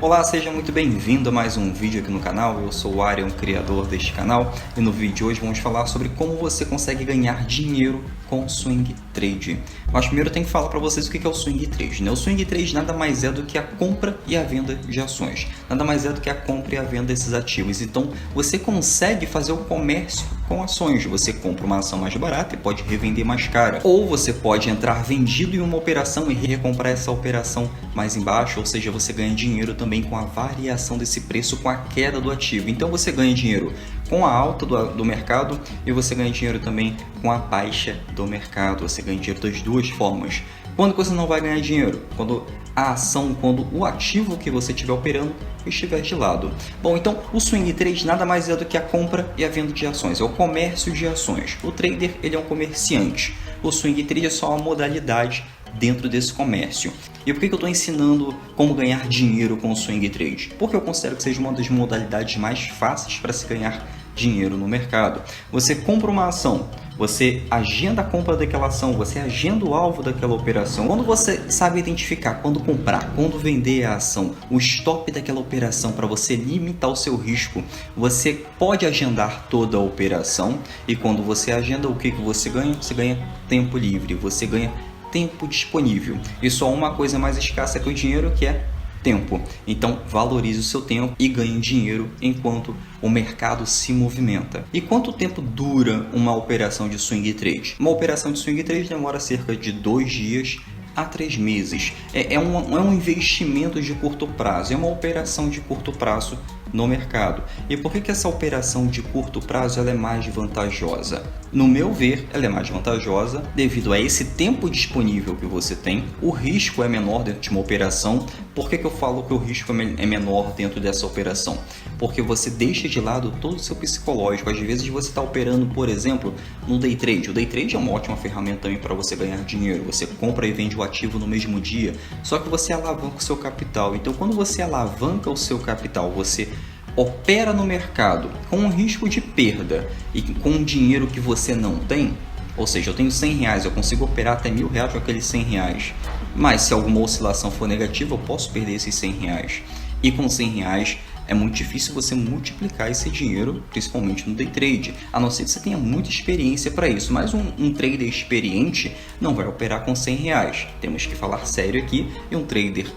Olá, seja muito bem-vindo a mais um vídeo aqui no canal. Eu sou o Arian, criador deste canal, e no vídeo de hoje vamos falar sobre como você consegue ganhar dinheiro com swing trade. Mas primeiro eu tenho que falar para vocês o que é o swing trade, né? O swing trade nada mais é do que a compra e a venda de ações, nada mais é do que a compra e a venda desses ativos. Então você consegue fazer o comércio com ações. Você compra uma ação mais barata e pode revender mais cara, ou você pode entrar vendido em uma operação e recomprar essa operação mais embaixo, ou seja, você ganha dinheiro também com a variação desse preço, com a queda do ativo. Então você ganha dinheiro com a alta do mercado e você ganha dinheiro também com a baixa do mercado. Você ganha dinheiro das duas formas. Quando você não vai ganhar dinheiro? Quando a ação, quando o ativo que você estiver operando estiver de lado. Bom, então o swing trade nada mais é do que a compra e a venda de ações, é o comércio de ações. O trader, ele é um comerciante. O swing trade é só uma modalidade dentro desse comércio. E por que eu estou ensinando como ganhar dinheiro com o swing trade? Porque eu considero que seja uma das modalidades mais fáceis para se ganhar dinheiro no mercado. Você compra uma ação, você agenda a compra daquela ação, você agenda o alvo daquela operação. Quando você sabe identificar quando comprar, quando vender a ação, o stop daquela operação para você limitar o seu risco, você pode agendar toda a operação. E quando você agenda, o que você ganha? Você ganha tempo livre, você ganha tempo disponível. E só uma coisa mais escassa que o dinheiro, que é tempo. Então valorize o seu tempo e ganhe dinheiro enquanto o mercado se movimenta. E quanto tempo dura uma operação de swing trade? Uma operação de swing trade demora cerca de 2 dias a 3 meses. É um investimento de curto prazo, é uma operação de curto prazo no mercado. E por que essa operação de curto prazo ela é mais vantajosa? No meu ver, ela é mais vantajosa devido a esse tempo disponível que você tem. O risco é menor dentro de uma operação. Por que eu falo que o risco é menor dentro dessa operação? Porque você deixa de lado todo o seu psicológico. Às vezes você está operando, por exemplo, no day trade. O day trade é uma ótima ferramenta também para você ganhar dinheiro. Você compra e vende o ativo no mesmo dia, só que você alavanca o seu capital. Então, quando você alavanca o seu capital, você opera no mercado com um risco de perda e com um dinheiro que você não tem. Ou seja, eu tenho R$100, eu consigo operar até R$1.000 com aqueles R$100. Mas se alguma oscilação for negativa, eu posso perder esses R$100. E com R$100 é muito difícil você multiplicar esse dinheiro, principalmente no day trade, a não ser que você tenha muita experiência para isso. Mas um trader experiente não vai operar com R$100. Temos que falar sério aqui. E um trader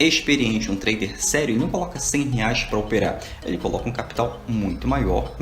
experiente, um trader sério, ele não coloca R$100 para operar, ele coloca um capital muito maior,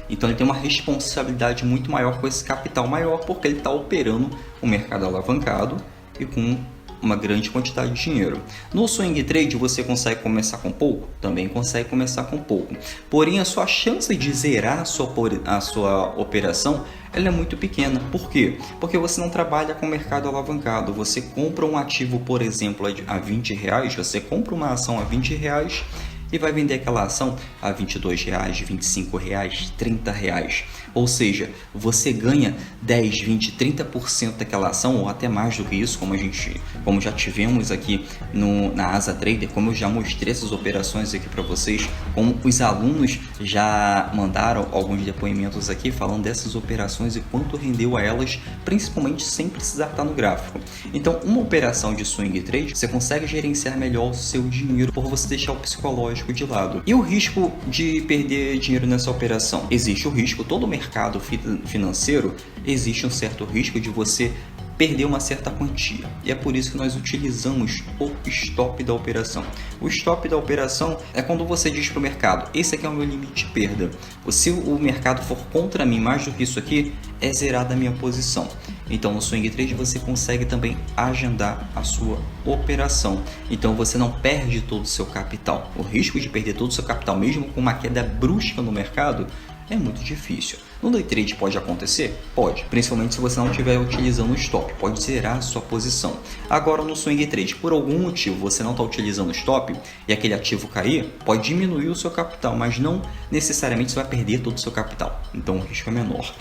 então ele tem uma responsabilidade muito maior com esse capital maior, porque ele está operando um mercado alavancado e com uma grande quantidade de dinheiro. No swing trade você consegue começar com pouco? Também consegue começar com pouco, porém a sua chance de zerar a sua operação ela é muito pequena. Por quê? Porque você não trabalha com mercado alavancado. Você compra um ativo, por exemplo, a R$20, você compra uma ação a R$20 e vai vender aquela ação a R$22, R$25, R$30. Ou seja, você ganha 10, 20, 30% daquela ação, ou até mais do que isso, como já tivemos aqui na Asa Trader, como eu já mostrei essas operações aqui para vocês, como os alunos já mandaram alguns depoimentos aqui falando dessas operações e quanto rendeu a elas, principalmente sem precisar estar no gráfico. Então, uma operação de swing trade, você consegue gerenciar melhor o seu dinheiro por você deixar o psicológico de lado. E o risco de perder dinheiro nessa operação? Existe o risco, todo mercado financeiro existe um certo risco de você perder uma certa quantia. E é por isso que nós utilizamos o stop da operação. O stop da operação é quando você diz para o mercado, esse aqui é o meu limite de perda. Se o mercado for contra mim mais do que isso aqui, é zerada a minha posição. Então no swing trade você consegue também agendar a sua operação. Então você não perde todo o seu capital. O risco de perder todo o seu capital, mesmo com uma queda brusca no mercado, é muito difícil. No day trade pode acontecer? Pode, principalmente se você não estiver utilizando o stop, pode zerar a sua posição. Agora no swing trade, por algum motivo você não está utilizando o stop e aquele ativo cair, pode diminuir o seu capital, mas não necessariamente você vai perder todo o seu capital, então o risco é menor.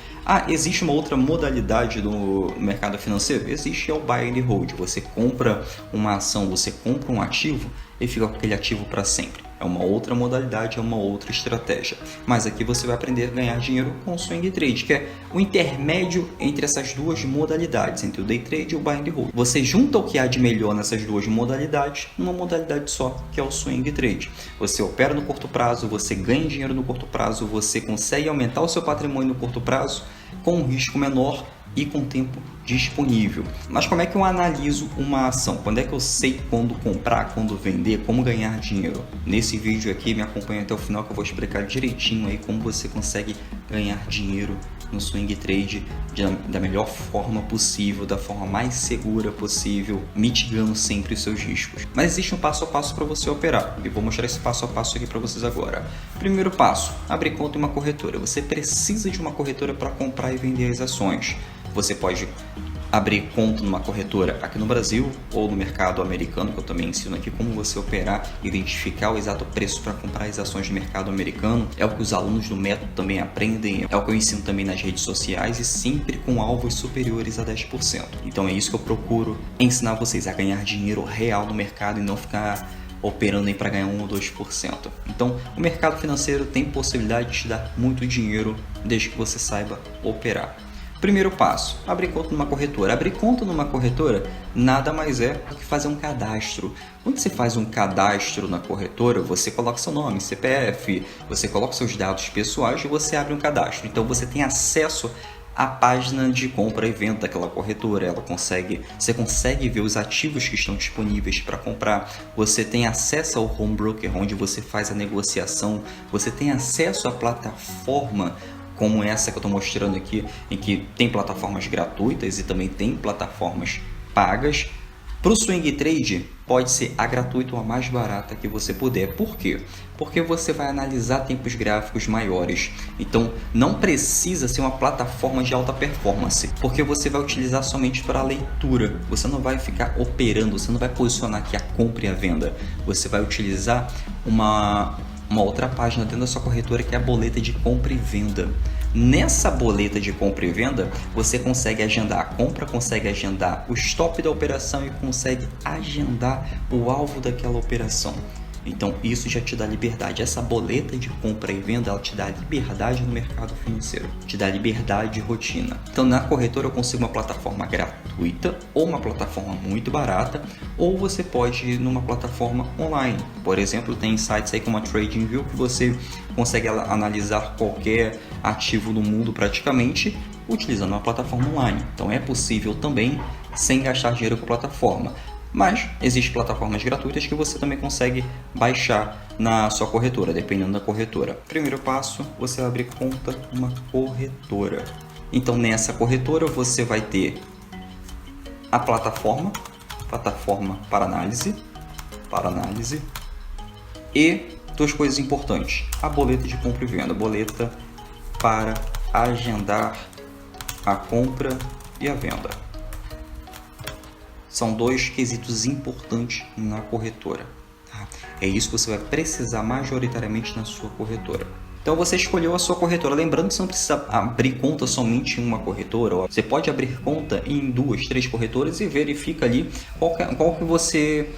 Existe uma outra modalidade do mercado financeiro? Existe, é o buy and hold. Você compra uma ação, você compra um ativo e fica com aquele ativo para sempre. é uma outra modalidade, é uma outra estratégia. Mas aqui você vai aprender a ganhar dinheiro com o swing trade, que é o intermédio entre essas duas modalidades, entre o day trade e o buy and hold. Você junta o que há de melhor nessas duas modalidades numa modalidade só, que é o swing trade. Você opera no curto prazo, você ganha dinheiro no curto prazo, você consegue aumentar o seu patrimônio no curto prazo com um risco menor e com tempo disponível. Mas como é que eu analiso uma ação? Quando é que eu sei quando comprar, quando vender, como ganhar dinheiro? Nesse vídeo aqui, me acompanha até o final que eu vou explicar direitinho aí como você consegue ganhar dinheiro no swing trade da melhor forma possível, da forma mais segura possível, mitigando sempre os seus riscos. Mas existe um passo a passo para você operar e vou mostrar esse passo a passo aqui para vocês agora. Primeiro passo, abrir conta em uma corretora. Você precisa de uma corretora para comprar e vender as ações. Você pode abrir conta numa corretora aqui no Brasil ou no mercado americano, que eu também ensino aqui como você operar, identificar o exato preço para comprar as ações do mercado americano. É o que os alunos do método também aprendem, é o que eu ensino também nas redes sociais e sempre com alvos superiores a 10%. Então é isso que eu procuro ensinar vocês, a ganhar dinheiro real no mercado e não ficar operando aí para ganhar 1 ou 2%. Então, o mercado financeiro tem possibilidade de te dar muito dinheiro desde que você saiba operar. Primeiro passo, abrir conta numa corretora. Abrir conta numa corretora nada mais é do que fazer um cadastro. Quando você faz um cadastro na corretora, você coloca seu nome, CPF, você coloca seus dados pessoais e você abre um cadastro. Então você tem acesso à página de compra e venda daquela corretora. Você consegue ver os ativos que estão disponíveis para comprar. Você tem acesso ao home broker, onde você faz a negociação. Você tem acesso à plataforma como essa que eu estou mostrando aqui, em que tem plataformas gratuitas e também tem plataformas pagas. Para o swing trade, pode ser a gratuita ou a mais barata que você puder. Por quê? Porque você vai analisar tempos gráficos maiores. Então, não precisa ser uma plataforma de alta performance, porque você vai utilizar somente para a leitura. Você não vai ficar operando, você não vai posicionar aqui a compra e a venda. Você vai utilizar uma outra página dentro da sua corretora, que é a boleta de compra e venda. Nessa boleta de compra e venda, você consegue agendar a compra, consegue agendar o stop da operação e consegue agendar o alvo daquela operação. Então isso já te dá liberdade. Essa boleta de compra e venda, ela te dá liberdade no mercado financeiro, te dá liberdade de rotina. Então na corretora eu consigo uma plataforma gratuita ou uma plataforma muito barata, ou você pode ir numa plataforma online. Por exemplo, tem sites aí como a TradingView que você consegue analisar qualquer ativo no mundo praticamente utilizando uma plataforma online. Então é possível também sem gastar dinheiro com a plataforma. Mas existem plataformas gratuitas que você também consegue baixar na sua corretora, dependendo da corretora. Primeiro passo, você abrir conta numa corretora. Então nessa corretora você vai ter a plataforma para análise e duas coisas importantes: a boleta de compra e venda, boleta para agendar a compra e a venda. São dois quesitos importantes na corretora. Tá? É isso que você vai precisar majoritariamente na sua corretora. Então você escolheu a sua corretora. Lembrando que você não precisa abrir conta somente em uma corretora. Você pode abrir conta em 2, 3 corretoras e verifica ali qual que você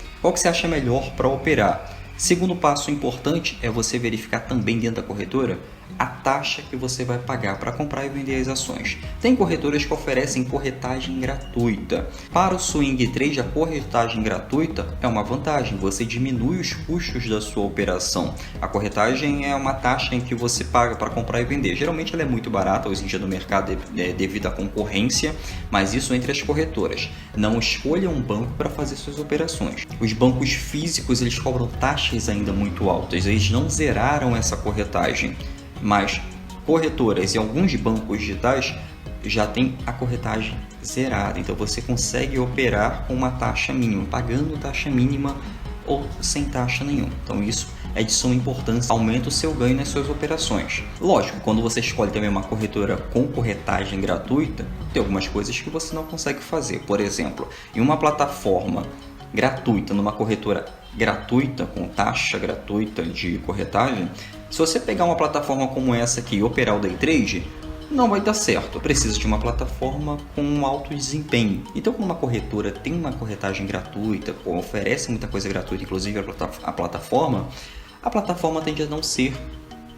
acha melhor para operar. Segundo passo importante é você verificar também dentro da corretora a taxa que você vai pagar para comprar e vender as ações. Tem corretoras que oferecem corretagem gratuita. Para o swing trade, a corretagem gratuita é uma vantagem, você diminui os custos da sua operação. A corretagem é uma taxa em que você paga para comprar e vender. Geralmente ela é muito barata hoje em dia no mercado devido à concorrência, mas isso entre as corretoras. Não escolha um banco para fazer suas operações. Os bancos físicos eles cobram taxas ainda muito altas, eles não zeraram essa corretagem. Mas corretoras e alguns bancos digitais já tem a corretagem zerada. Então você consegue operar com uma taxa mínima, pagando taxa mínima ou sem taxa nenhuma. Então isso é de suma importância, aumenta o seu ganho nas suas operações. Lógico, quando você escolhe também uma corretora com corretagem gratuita, tem algumas coisas que você não consegue fazer. Por exemplo, em uma plataforma gratuita, numa corretora gratuita, com taxa gratuita de corretagem, se você pegar uma plataforma como essa aqui e operar o day trade, não vai dar certo. Precisa de uma plataforma com um alto desempenho. Então, quando uma corretora tem uma corretagem gratuita, oferece muita coisa gratuita, inclusive a plataforma, a plataforma tende a não ser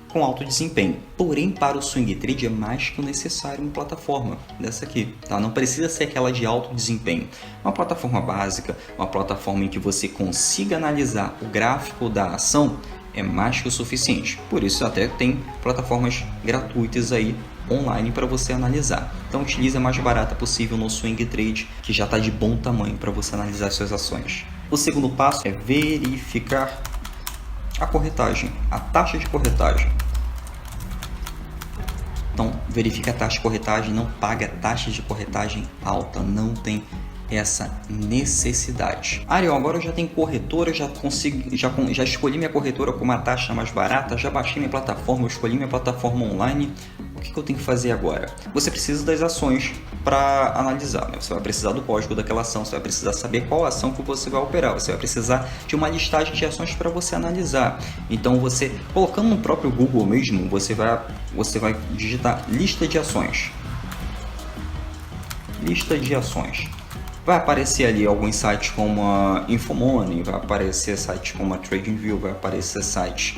com alto desempenho. Porém, para o swing trade é mais que o necessário uma plataforma dessa aqui, tá? Não precisa ser aquela de alto desempenho. Uma plataforma básica, uma plataforma em que você consiga analisar o gráfico da ação é mais que o suficiente. Por isso até tem plataformas gratuitas aí online para você analisar. Então utilize a mais barata possível no swing trade, que já está de bom tamanho para você analisar suas ações. O segundo passo é verificar a corretagem, a taxa de corretagem. Então, verifica a taxa de corretagem, não paga taxa de corretagem alta, não tem essa necessidade. Ariel, agora eu já tenho corretora, já escolhi minha corretora com uma taxa mais barata, já baixei minha plataforma, eu escolhi minha plataforma online. O que eu tenho que fazer agora? Você precisa das ações para analisar, né? Você vai precisar do código daquela ação, você vai precisar saber qual ação que você vai operar, você vai precisar de uma listagem de ações para você analisar. Então você, colocando no próprio Google mesmo, você vai digitar lista de ações. Lista de ações. Vai aparecer ali alguns sites como a Infomoney, vai aparecer sites como a TradingView, vai aparecer sites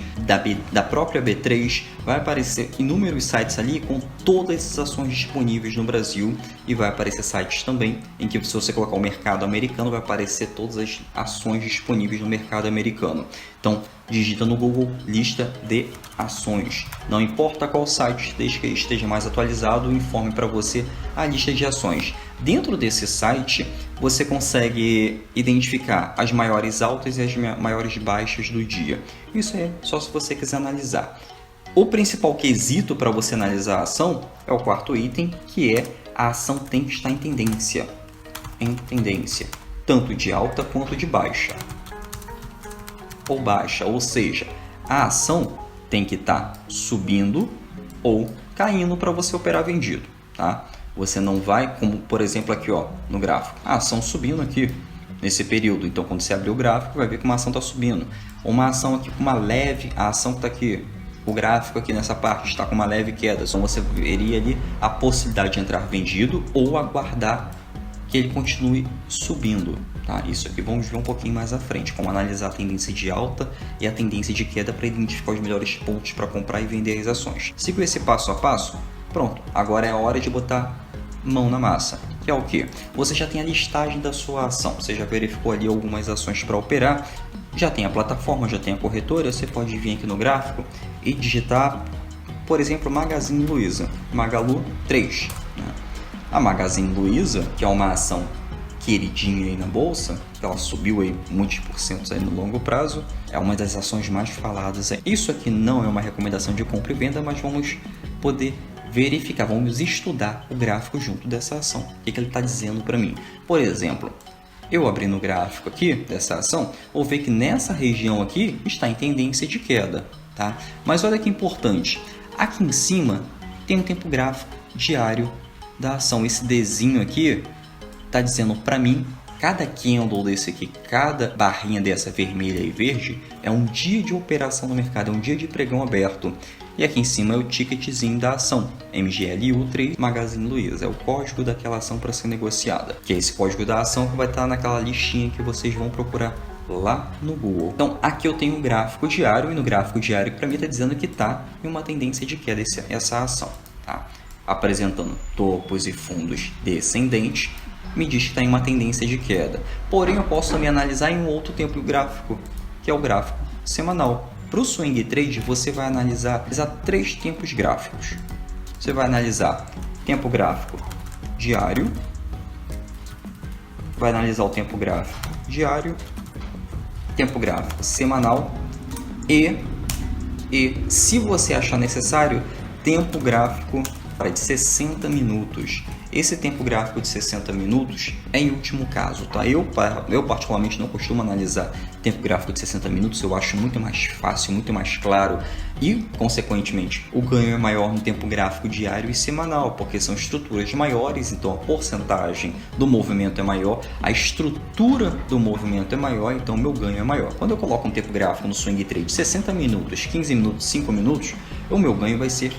da própria B3, vai aparecer inúmeros sites ali com todas essas ações disponíveis no Brasil, e vai aparecer sites também em que, se você colocar o mercado americano, vai aparecer todas as ações disponíveis no mercado americano. Então digita no Google lista de ações, não importa qual site, desde que esteja mais atualizado, informe para você a lista de ações. Dentro desse site você consegue identificar as maiores altas e as maiores baixas do dia. Isso é só se você quiser analisar. O principal quesito para você analisar a ação é o quarto item, que é a ação tem que estar em tendência, tanto de alta quanto de baixa. Ou baixa, ou seja, a ação tem que estar subindo ou caindo para você operar vendido, tá? Você não vai, como por exemplo aqui ó, no gráfico, a ação subindo aqui nesse período, então quando você abrir o gráfico vai ver que uma ação está subindo. Uma ação aqui com uma leve, a ação que está aqui, o gráfico aqui nessa parte está com uma leve queda, então você veria ali a possibilidade de entrar vendido ou aguardar que ele continue subindo, tá? Isso aqui vamos ver um pouquinho mais à frente, como analisar a tendência de alta e a tendência de queda para identificar os melhores pontos para comprar e vender as ações. Siga esse passo a passo, pronto, agora é a hora de botar mão na massa, que é o que? Você já tem a listagem da sua ação, você já verificou ali algumas ações para operar, já tem a plataforma, já tem a corretora, você pode vir aqui no gráfico e digitar, por exemplo, Magazine Luiza, Magalu 3, né? A Magazine Luiza, que é uma ação queridinha aí na bolsa, ela subiu aí muitos porcentos aí no longo prazo, é uma das ações mais faladas aí. Isso aqui não é uma recomendação de compra e venda, mas vamos poder verificar, vamos estudar o gráfico junto dessa ação. O que ele está dizendo para mim? Por exemplo, eu abri no gráfico aqui dessa ação, vou ver que nessa região aqui está em tendência de queda, tá? Mas olha que importante, aqui em cima tem um tempo gráfico diário da ação. Esse Dzinho aqui está dizendo para mim, cada candle desse aqui, cada barrinha dessa vermelha e verde é um dia de operação no mercado, é um dia de pregão aberto. E aqui em cima é o ticketzinho da ação, MGLU3 Magazine Luiza, é o código daquela ação para ser negociada, que é esse código da ação que vai estar naquela listinha que vocês vão procurar lá no Google. Então aqui eu tenho um gráfico diário, e no gráfico diário para mim está dizendo que está em uma tendência de queda essa ação, tá? Apresentando topos e fundos descendentes, me diz que está em uma tendência de queda. Porém, eu posso também analisar em um outro tempo gráfico, que é o gráfico semanal. Para o swing trade, você vai analisar 3 tempos gráficos. Você vai analisar tempo gráfico diário, vai analisar o tempo gráfico diário, tempo gráfico semanal e se você achar necessário, tempo gráfico de 60 minutos. Esse tempo gráfico de 60 minutos é em último caso, tá? Eu particularmente não costumo analisar tempo gráfico de 60 minutos, eu acho muito mais fácil, muito mais claro e, consequentemente, o ganho é maior no tempo gráfico diário e semanal, porque são estruturas maiores, então a porcentagem do movimento é maior, a estrutura do movimento é maior, então o meu ganho é maior. Quando eu coloco um tempo gráfico no swing trade de 60 minutos, 15 minutos, 5 minutos, o meu ganho vai ser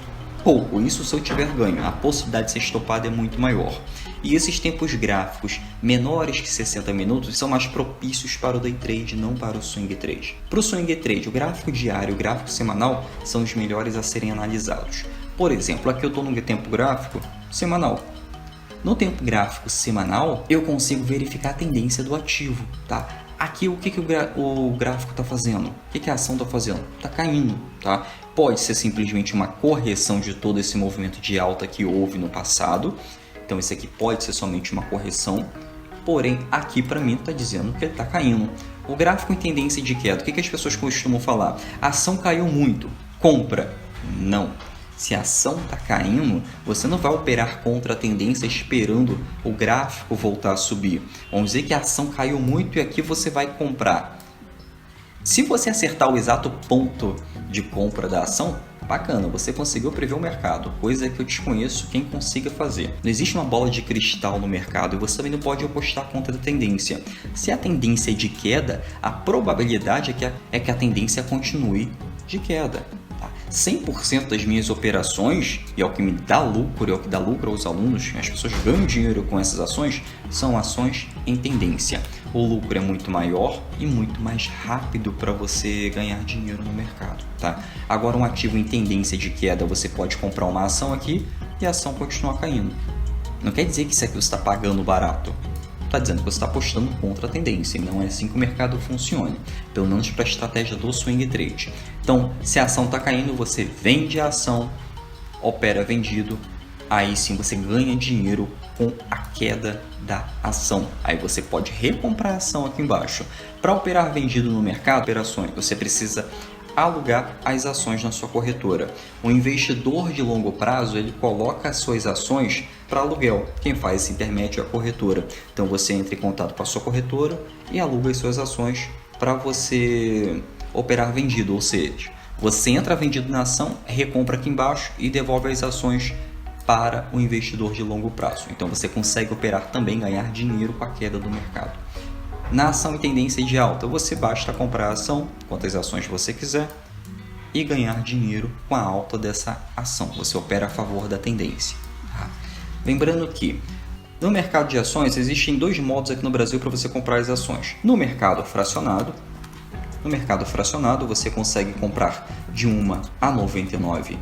pouco, isso se eu tiver ganho, a possibilidade de ser estopado é muito maior. E esses tempos gráficos menores que 60 minutos são mais propícios para o Day Trade, não para o Swing Trade. Para o Swing Trade, o gráfico diário e o gráfico semanal são os melhores a serem analisados. Por exemplo, aqui eu estou no tempo gráfico semanal. No tempo gráfico semanal, eu consigo verificar a tendência do ativo, tá? Aqui, o que o gráfico está fazendo? O que a ação está fazendo? Está caindo, tá? Pode ser simplesmente uma correção de todo esse movimento de alta que houve no passado. Então, isso aqui pode ser somente uma correção. Porém, aqui para mim está dizendo que ele está caindo. O gráfico em tendência de queda, o que as pessoas costumam falar? A ação caiu muito, compra. Não. Se a ação está caindo, você não vai operar contra a tendência esperando o gráfico voltar a subir. Vamos dizer que a ação caiu muito e aqui você vai comprar. Se você acertar o exato ponto de compra da ação, bacana, você conseguiu prever o mercado, coisa que eu desconheço quem consiga fazer. Não existe uma bola de cristal no mercado e você também não pode apostar contra a tendência. Se a tendência é de queda, a probabilidade é que a tendência continue de queda. 100% das minhas operações, e é o que me dá lucro, é o que dá lucro aos alunos, as pessoas ganham dinheiro com essas ações, são ações em tendência. O lucro é muito maior e muito mais rápido para você ganhar dinheiro no mercado, tá? Agora, um ativo em tendência de queda, você pode comprar uma ação aqui e a ação continuar caindo. Não quer dizer que isso aqui você está pagando barato. Está dizendo que você está apostando contra a tendência e não é assim que o mercado funciona, pelo menos para a estratégia do Swing Trade. Então, se a ação está caindo, você vende a ação, opera vendido, aí sim você ganha dinheiro com a queda da ação. Aí você pode recomprar a ação aqui embaixo. Para operar vendido no mercado, operações, você precisa alugar as ações na sua corretora. O investidor de longo prazo, ele coloca as suas ações para aluguel. Quem faz esse intermédio é a corretora. Então você entra em contato com a sua corretora e aluga as suas ações para você operar vendido, ou seja, você entra vendido na ação, recompra aqui embaixo e devolve as ações para o investidor de longo prazo. Então você consegue operar também, ganhar dinheiro com a queda do mercado. Na ação em tendência de alta, você basta comprar a ação, quantas ações você quiser, e ganhar dinheiro com a alta dessa ação. Você opera a favor da tendência. Tá? Lembrando que no mercado de ações existem dois modos aqui no Brasil para você comprar as ações. No mercado fracionado, você consegue comprar de 1 a 99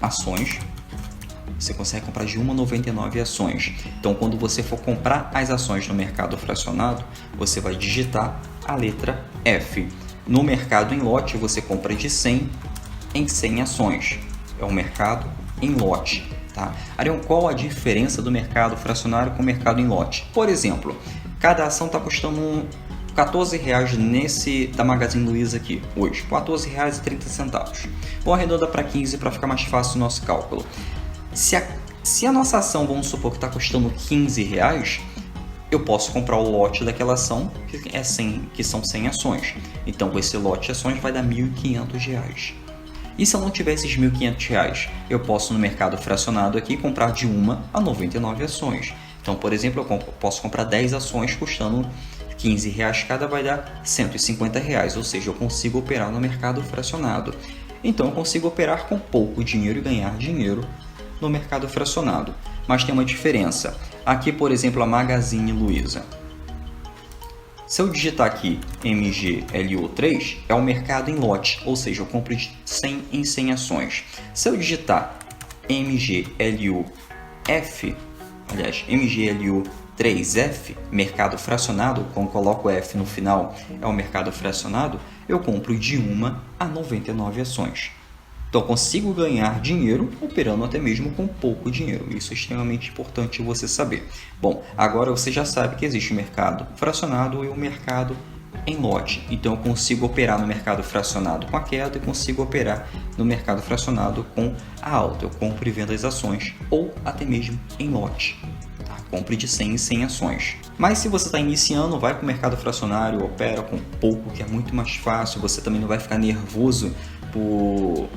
ações. Você consegue comprar de 1 a 99 ações. Então, quando você for comprar as ações no mercado fracionado, você vai digitar a letra F. No mercado em lote, você compra de 100 em 100 ações. É um mercado em lote. Tá? Arion, qual a diferença do mercado fracionário com o mercado em lote? Por exemplo, cada ação está custando R$14 nesse da Magazine Luiza aqui, hoje. R$14,30. Vou arredondar para 15 para ficar mais fácil o nosso cálculo. Se a nossa ação, vamos supor que está custando R$15, eu posso comprar o lote daquela ação, que são 100 ações. Então, com esse lote de ações vai dar R$1.500. E se eu não tiver esses R$1.500, eu posso no mercado fracionado aqui comprar de 1 a 99 ações. Então, por exemplo, eu posso comprar 10 ações custando R$15 cada, vai dar R$150, ou seja, eu consigo operar no mercado fracionado. Então, eu consigo operar com pouco dinheiro e ganhar dinheiro no mercado fracionado. Mas tem uma diferença. Aqui, por exemplo, a Magazine Luiza. Se eu digitar aqui MGLU3, é o mercado em lote, ou seja, eu compro de 100 em 100 ações. Se eu digitar MGLU3F, mercado fracionado, quando coloco F no final, é o mercado fracionado, eu compro de 1 a 99 ações. Então, eu consigo ganhar dinheiro operando até mesmo com pouco dinheiro. Isso é extremamente importante você saber. Bom, agora você já sabe que existe o mercado fracionado e o mercado em lote. Então, eu consigo operar no mercado fracionado com a queda e consigo operar no mercado fracionado com a alta. Eu compro e vendo as ações ou até mesmo em lote. Tá? Compre de 100 em 100 ações. Mas se você está iniciando, vai para o mercado fracionário, opera com pouco, que é muito mais fácil. Você também não vai ficar nervoso por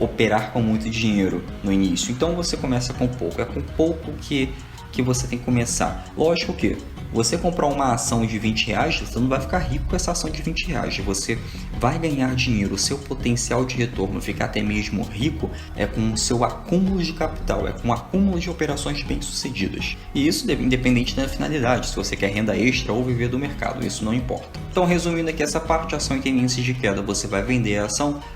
operar com muito dinheiro no início. Então você começa com pouco. É com pouco que você tem que começar. Lógico que você comprar uma ação de R$20, você não vai ficar rico com essa ação de R$20. Você vai ganhar dinheiro, o seu potencial de retorno, ficar até mesmo rico, é com o seu acúmulo de capital, é com o acúmulo de operações bem-sucedidas. E isso independente da finalidade, se você quer renda extra ou viver do mercado, isso não importa. Então, resumindo aqui essa parte, ação em tendência de queda, você vai vender a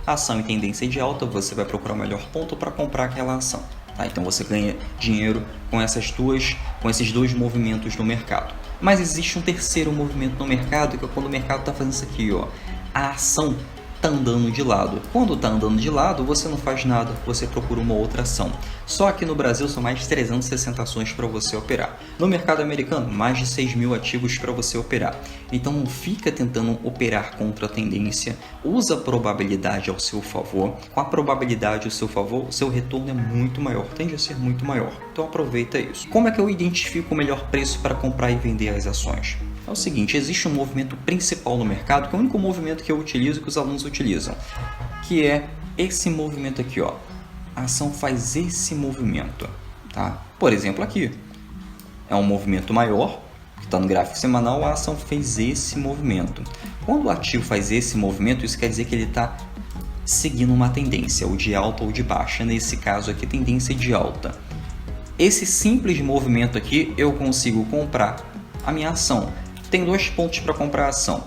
ação em tendência de alta, você vai procurar o melhor ponto para comprar aquela ação. Tá? Então você ganha dinheiro com esses dois movimentos no mercado. Mas existe um terceiro movimento no mercado, que é quando o mercado está fazendo isso aqui, ó. A ação está andando de lado. Quando está andando de lado, você não faz nada, você procura uma outra ação. Só que no Brasil são mais de 360 ações para você operar. No mercado americano, mais de 6.000 ativos para você operar. Então não fica tentando operar contra a tendência, usa a probabilidade ao seu favor. Com a probabilidade ao seu favor, o seu retorno é muito maior, tende a ser muito maior. Então aproveita isso. Como é que eu identifico o melhor preço para comprar e vender as ações? É o seguinte, existe um movimento principal no mercado, que é o único movimento que eu utilizo e que os alunos utilizam, que é esse movimento aqui, ó. A ação faz esse movimento, tá? Por exemplo, aqui é um movimento maior, que está no gráfico semanal, a ação fez esse movimento. Quando o ativo faz esse movimento, isso quer dizer que ele está seguindo uma tendência, ou de alta ou de baixa. Nesse caso aqui, tendência de alta. Esse simples movimento aqui, eu consigo comprar a minha ação. Tem dois pontos para comprar a ação.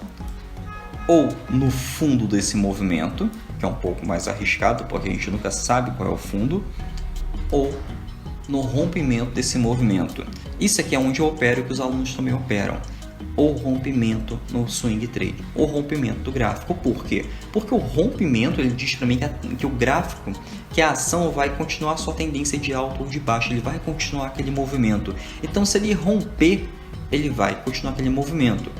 Ou no fundo desse movimento, que é um pouco mais arriscado, porque a gente nunca sabe qual é o fundo, ou no rompimento desse movimento. Isso aqui é onde eu opero e que os alunos também operam. Ou rompimento no swing trade, ou rompimento do gráfico. Por quê? Porque o rompimento, ele diz para mim que o gráfico, que a ação vai continuar a sua tendência de alta ou de baixa, ele vai continuar aquele movimento. Então, se ele romper, ele vai continuar aquele movimento.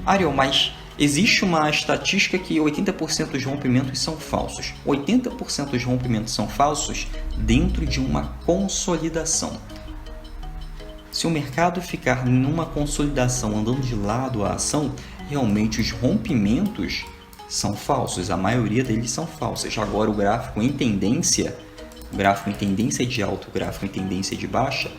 Ariel, mas existe uma estatística que 80% dos rompimentos são falsos. 80% dos rompimentos são falsos dentro de uma consolidação. Se o mercado ficar numa consolidação andando de lado a ação, realmente os rompimentos são falsos. A maioria deles são falsos. Agora o gráfico em tendência de alta, o gráfico em tendência de baixa,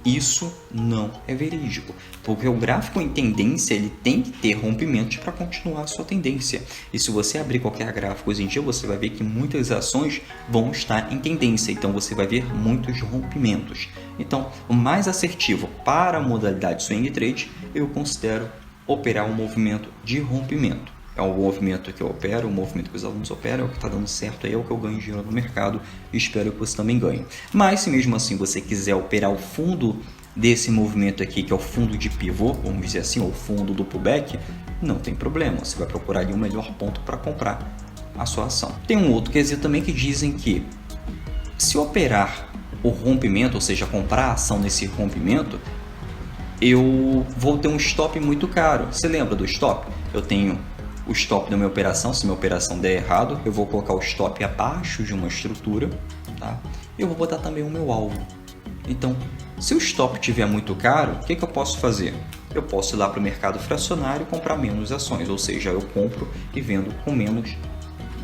isso não é verídico, porque o gráfico em tendência ele tem que ter rompimentos para continuar a sua tendência. E se você abrir qualquer gráfico hoje em dia, você vai ver que muitas ações vão estar em tendência, então você vai ver muitos rompimentos. Então, o mais assertivo para a modalidade swing trade, eu considero operar um movimento de rompimento. É o movimento que eu opero, o movimento que os alunos operam, é o que está dando certo, é o que eu ganho dinheiro no mercado e espero que você também ganhe. Mas se mesmo assim você quiser operar o fundo desse movimento aqui, que é o fundo de pivô, vamos dizer assim, ou fundo do pullback, não tem problema, você vai procurar ali o melhor ponto para comprar a sua ação. Tem um outro quesito também que dizem que se operar o rompimento, ou seja, comprar a ação nesse rompimento, eu vou ter um stop muito caro. Você lembra do stop? Eu tenho o stop da minha operação. Se minha operação der errado, eu vou colocar o stop abaixo de uma estrutura, tá? Eu vou botar também o meu alvo. Então, se o stop estiver muito caro, o que eu posso fazer? Eu posso ir lá para o mercado fracionário e comprar menos ações, ou seja, eu compro e vendo com menos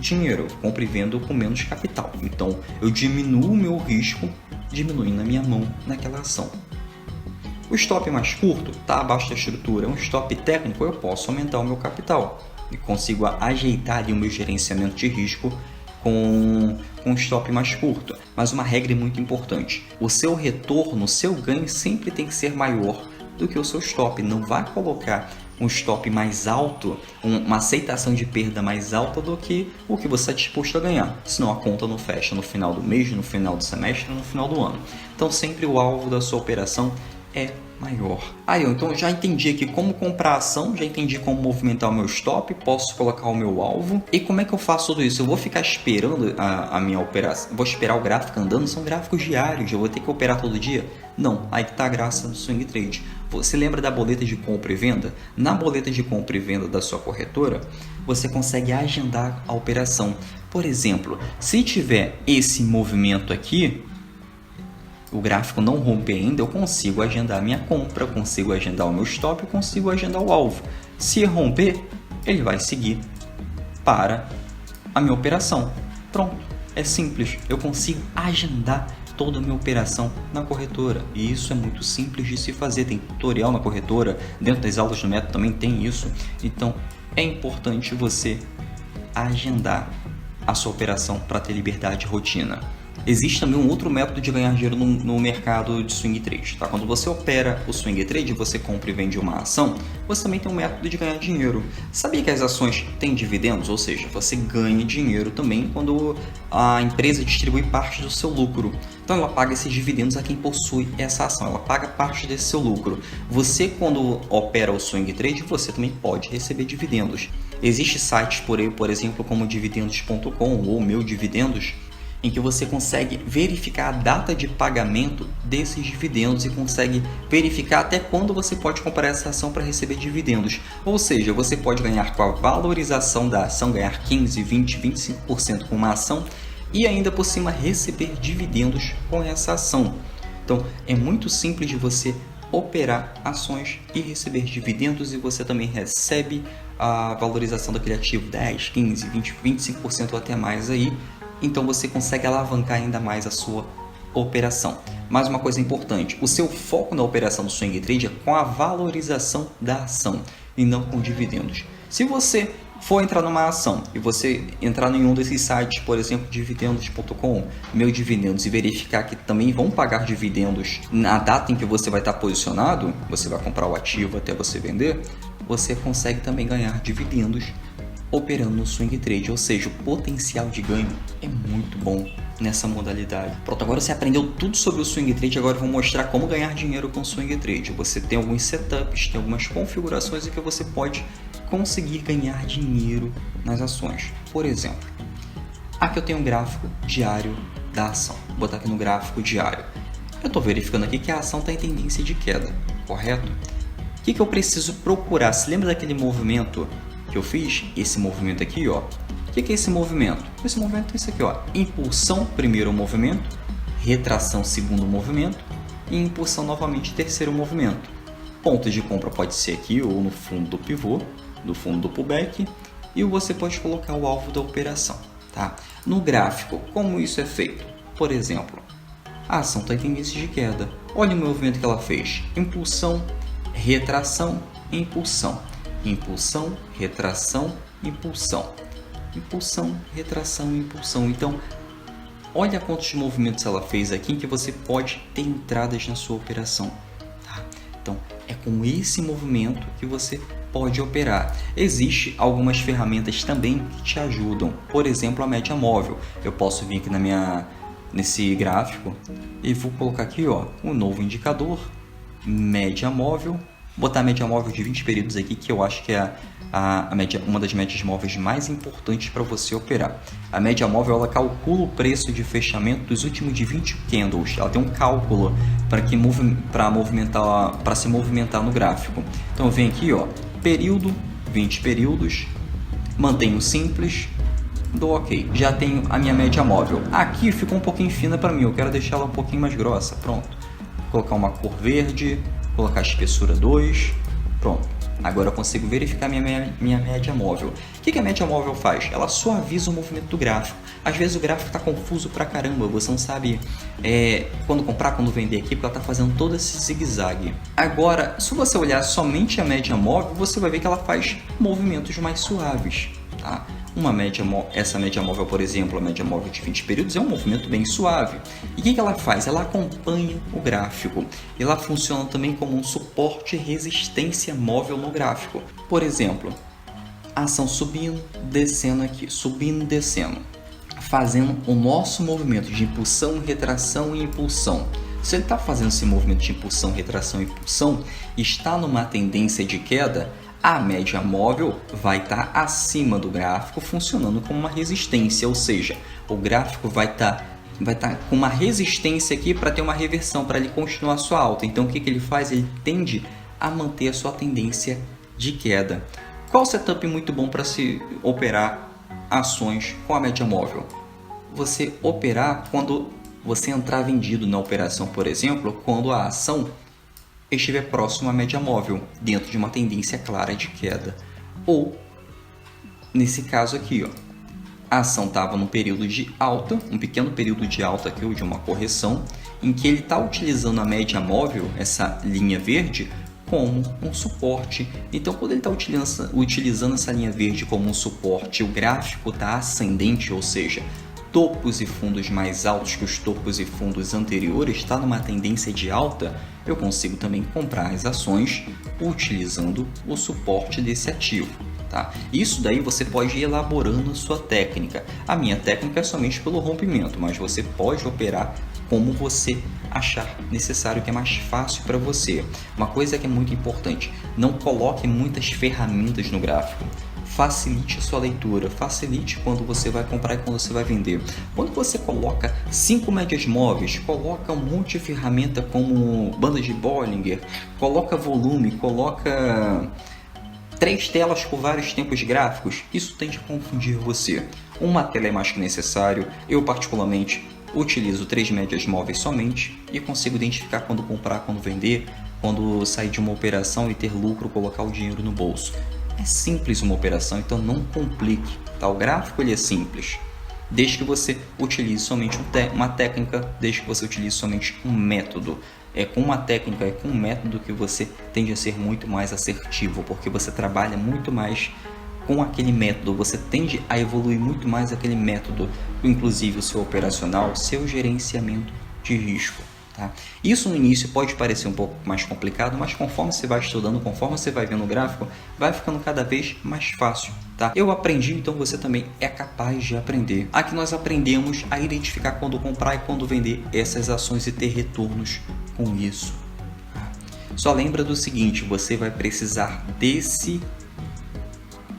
dinheiro, eu compro e vendo com menos capital. Então, eu diminuo o meu risco, diminuindo a minha mão naquela ação. O stop mais curto está abaixo da estrutura, um stop técnico, eu posso aumentar o meu capital e consigo ajeitar ali o meu gerenciamento de risco com um stop mais curto. Mas uma regra muito importante, o seu retorno, o seu ganho sempre tem que ser maior do que o seu stop. Não vai colocar um stop mais alto, uma aceitação de perda mais alta do que o que você está disposto a ganhar. Senão a conta não fecha no final do mês, no final do semestre, no final do ano. Então sempre o alvo da sua operação é maior. Então já entendi aqui como comprar ação, já entendi como movimentar o meu stop, posso colocar o meu alvo. E como é que eu faço tudo isso? Eu vou ficar esperando a minha operação, vou esperar o gráfico andando? São gráficos diários, eu vou ter que operar todo dia? Não, aí que está a graça do swing trade. Você lembra da boleta de compra e venda? Na boleta de compra e venda da sua corretora, você consegue agendar a operação. Por exemplo, se tiver esse movimento aqui, o gráfico não rompe ainda, eu consigo agendar a minha compra, eu consigo agendar o meu stop, eu consigo agendar o alvo. Se romper, ele vai seguir para a minha operação. Pronto, é simples, eu consigo agendar toda a minha operação na corretora. E isso é muito simples de se fazer, tem tutorial na corretora, dentro das aulas do método também tem isso. Então é importante você agendar a sua operação para ter liberdade de rotina. Existe também um outro método de ganhar dinheiro no mercado de swing trade. Tá? Quando você opera o swing trade, você compra e vende uma ação, você também tem um método de ganhar dinheiro. Sabia que as ações têm dividendos? Ou seja, você ganha dinheiro também quando a empresa distribui parte do seu lucro. Então ela paga esses dividendos a quem possui essa ação, ela paga parte desse seu lucro. Você, quando opera o swing trade, você também pode receber dividendos. Existem sites por aí, por exemplo, como dividendos.com ou Meu Dividendos, em que você consegue verificar a data de pagamento desses dividendos e consegue verificar até quando você pode comprar essa ação para receber dividendos. Ou seja, você pode ganhar com a valorização da ação, ganhar 15, 20, 25% com uma ação e ainda por cima receber dividendos com essa ação. Então é muito simples de você operar ações e receber dividendos, e você também recebe a valorização daquele ativo 10, 15, 20, 25% ou até mais aí. Então você consegue alavancar ainda mais a sua operação. Mais uma coisa importante, o seu foco na operação do swing trade é com a valorização da ação e não com dividendos. Se você for entrar numa ação e você entrar em um desses sites, por exemplo, dividendos.com, Meu Dividendos, e verificar que também vão pagar dividendos na data em que você vai estar posicionado, você vai comprar o ativo até você vender, você consegue também ganhar dividendos operando no swing trade, ou seja, o potencial de ganho é muito bom nessa modalidade. Pronto, agora você aprendeu tudo sobre o swing trade, agora eu vou mostrar como ganhar dinheiro com o swing trade. Você tem alguns setups, tem algumas configurações em que você pode conseguir ganhar dinheiro nas ações. Por exemplo, aqui eu tenho um gráfico diário da ação. Vou botar aqui no gráfico diário. Eu estou verificando aqui que a ação está em tendência de queda, correto? O que eu preciso procurar? Se lembra daquele movimento que eu fiz? Esse movimento aqui, ó. O que é esse movimento? Esse movimento é isso aqui, ó. Impulsão, primeiro movimento, retração, segundo movimento, e impulsão novamente, terceiro movimento. Ponto de compra pode ser aqui ou no fundo do pivô, no fundo do pullback, e você pode colocar o alvo da operação, tá? No gráfico, como isso é feito? Por exemplo, a ação está em tendência de queda. Olha o movimento que ela fez. Impulsão, retração, impulsão. Impulsão, retração, impulsão. Impulsão, retração, impulsão. Então, olha quantos movimentos ela fez aqui em que você pode ter entradas na sua operação. Tá? Então, é com esse movimento que você pode operar. Existem algumas ferramentas também que te ajudam. Por exemplo, a média móvel. Eu posso vir aqui nesse gráfico e vou colocar aqui, ó, um novo indicador, média móvel. Botar a média móvel de 20 períodos aqui, que eu acho que é uma das médias móveis mais importantes para você operar. A média móvel, ela calcula o preço de fechamento dos últimos de 20 candles. Ela tem um cálculo para se movimentar no gráfico. Então eu venho aqui, ó, período, 20 períodos, mantenho simples, dou OK. Já tenho a minha média móvel. Aqui ficou um pouquinho fina para mim, eu quero deixar ela um pouquinho mais grossa. Pronto. Vou colocar uma cor verde, colocar a espessura 2, pronto. Agora eu consigo verificar minha média móvel. O que a média móvel faz? Ela suaviza o movimento do gráfico. Às vezes o gráfico está confuso pra caramba, você não sabe quando comprar, quando vender aqui, porque ela está fazendo todo esse zigue-zague. Agora, se você olhar somente a média móvel, você vai ver que ela faz movimentos mais suaves. Tá? Essa média móvel, por exemplo, a média móvel de 20 períodos é um movimento bem suave. E o que ela faz? Ela acompanha o gráfico. Ela funciona também como um suporte e resistência móvel no gráfico. Por exemplo, a ação subindo, descendo aqui, subindo, descendo, fazendo o nosso movimento de impulsão, retração e impulsão. Se ele está fazendo esse movimento de impulsão, retração e impulsão, está numa tendência de queda, a média móvel vai estar acima do gráfico, funcionando como uma resistência, ou seja, o gráfico vai estar com uma resistência aqui para ter uma reversão, para ele continuar a sua alta. Então o que ele faz? Ele tende a manter a sua tendência de queda. Qual setup muito bom para se operar ações com a média móvel? Você operar quando você entrar vendido na operação, por exemplo, quando a ação estiver próximo à média móvel, dentro de uma tendência clara de queda. Ou, nesse caso aqui, ó, a ação estava num período de alta, um pequeno período de alta aqui, ou de uma correção, em que ele está utilizando a média móvel, essa linha verde, como um suporte. Então, quando ele está utilizando essa linha verde como um suporte, o gráfico está ascendente, ou seja, topos e fundos mais altos que os topos e fundos anteriores, está numa tendência de alta, eu consigo também comprar as ações utilizando o suporte desse ativo. Tá? Isso daí você pode ir elaborando a sua técnica. A minha técnica é somente pelo rompimento, mas você pode operar como você achar necessário, que é mais fácil para você. Uma coisa que é muito importante, não coloque muitas ferramentas no gráfico. Facilite a sua leitura, facilite quando você vai comprar e quando você vai vender. Quando você coloca 5 médias móveis, coloca um monte de ferramenta como banda de Bollinger, coloca volume, coloca 3 telas com vários tempos gráficos, isso tende a confundir você. Uma tela é mais que necessário, eu particularmente utilizo 3 médias móveis somente e consigo identificar quando comprar, quando vender, quando sair de uma operação e ter lucro, colocar o dinheiro no bolso. É simples uma operação, então não complique, tá? O gráfico ele é simples, desde que você utilize somente uma técnica, desde que você utilize somente um método. É com uma técnica, é com um método que você tende a ser muito mais assertivo, porque você trabalha muito mais com aquele método, você tende a evoluir muito mais aquele método, inclusive o seu operacional, seu gerenciamento de risco. Tá? Isso no início pode parecer um pouco mais complicado, mas conforme você vai estudando, conforme você vai vendo o gráfico, vai ficando cada vez mais fácil. Tá? Eu aprendi, então você também é capaz de aprender. Aqui nós aprendemos a identificar quando comprar e quando vender essas ações e ter retornos com isso. Só lembra do seguinte, você vai precisar desse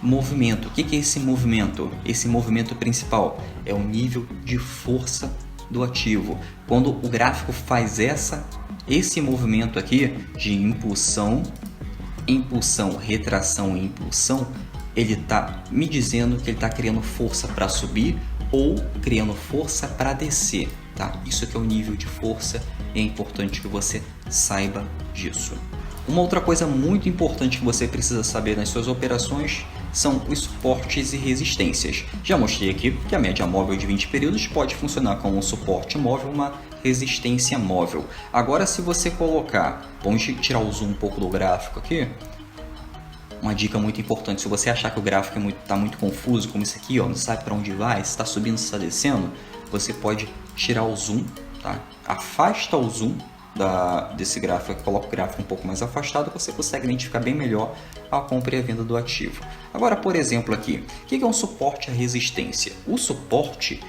movimento. O que é esse movimento? Esse movimento principal é o nível de força do ativo. Quando o gráfico faz esse movimento aqui de impulsão, retração e impulsão, ele está me dizendo que ele está criando força para subir ou criando força para descer. Tá? Isso aqui é o nível de força e é importante que você saiba disso. Uma outra coisa muito importante que você precisa saber nas suas operações são os suportes e resistências. Já mostrei aqui que a média móvel de 20 períodos pode funcionar como um suporte móvel, uma resistência móvel. Agora, se você colocar, vamos tirar o zoom um pouco do gráfico aqui, uma dica muito importante, se você achar que o gráfico está muito confuso, como isso aqui, ó, não sabe para onde vai, se está subindo, se está descendo, você pode tirar o zoom, tá? Afasta o zoom desse gráfico, coloca o gráfico um pouco mais afastado, você consegue identificar bem melhor a compra e a venda do ativo. Agora, por exemplo, aqui, o que é um suporte e a resistência? O suporte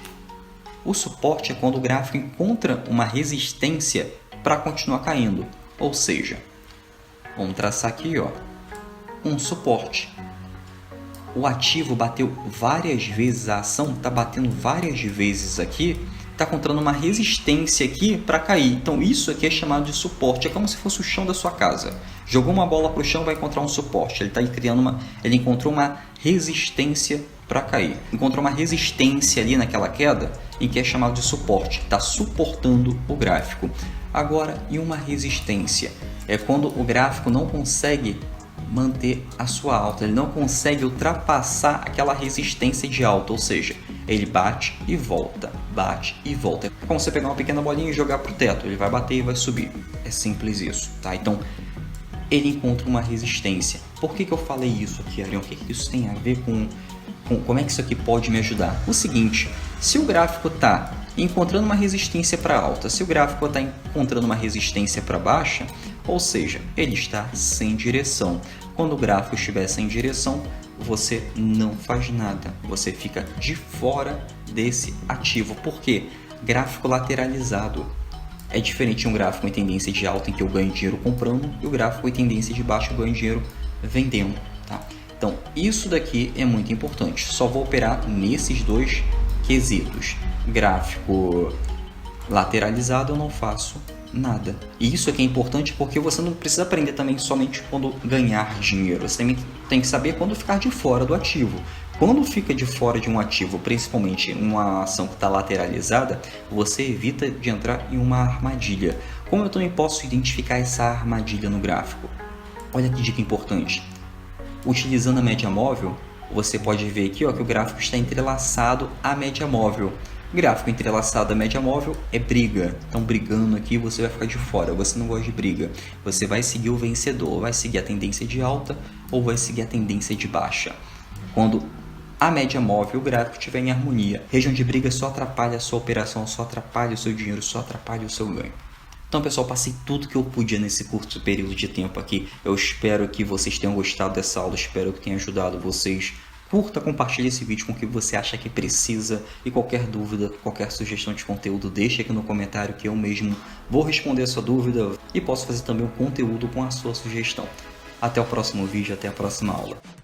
é quando o gráfico encontra uma resistência para continuar caindo. Ou seja, vamos traçar aqui, ó, um suporte. O ativo bateu várias vezes, a ação está batendo várias vezes aqui, está encontrando uma resistência aqui para cair. Então isso aqui é chamado de suporte, é como se fosse o chão da sua casa. Jogou uma bola para o chão, vai encontrar um suporte. Ele encontrou uma resistência para cair. Encontrou uma resistência ali naquela queda, em que é chamado de suporte. Está suportando o gráfico. Agora, e uma resistência? É quando o gráfico não consegue manter a sua alta, ele não consegue ultrapassar aquela resistência de alta, ou seja, ele bate e volta, bate e volta. É como você pegar uma pequena bolinha e jogar para o teto, ele vai bater e vai subir. É simples isso, tá? Então, ele encontra uma resistência. Por que eu falei isso aqui, Arion? O que isso tem a ver com como é que isso aqui pode me ajudar? O seguinte, se o gráfico está encontrando uma resistência para alta, se o gráfico está encontrando uma resistência para baixa, ou seja, ele está sem direção. Quando o gráfico estiver sem direção, você não faz nada, você fica de fora desse ativo. Por quê? Gráfico lateralizado. É diferente de um gráfico em tendência de alta, em que eu ganho dinheiro comprando, e o gráfico em tendência de baixa eu ganho dinheiro vendendo. Tá? Então, isso daqui é muito importante. Só vou operar nesses dois quesitos. Gráfico lateralizado eu não faço nada. E isso aqui é importante porque você não precisa aprender também somente quando ganhar dinheiro. Você também tem que saber quando ficar de fora do ativo. Quando fica de fora de um ativo, principalmente uma ação que está lateralizada, você evita de entrar em uma armadilha. Como eu também posso identificar essa armadilha no gráfico? Olha que dica importante. Utilizando a média móvel, você pode ver aqui, ó, que o gráfico está entrelaçado à média móvel. Gráfico entrelaçado à média móvel é briga. Então, brigando aqui, você vai ficar de fora. Você não gosta de briga. Você vai seguir o vencedor. Vai seguir a tendência de alta ou vai seguir a tendência de baixa. Quando a média móvel, o gráfico estiver em harmonia, região de briga só atrapalha a sua operação, só atrapalha o seu dinheiro, só atrapalha o seu ganho. Então, pessoal, passei tudo que eu podia nesse curto período de tempo aqui. Eu espero que vocês tenham gostado dessa aula, espero que tenha ajudado vocês. Curta, compartilhe esse vídeo com o que você acha que precisa e qualquer dúvida, qualquer sugestão de conteúdo, deixe aqui no comentário que eu mesmo vou responder a sua dúvida e posso fazer também um conteúdo com a sua sugestão. Até o próximo vídeo, até a próxima aula.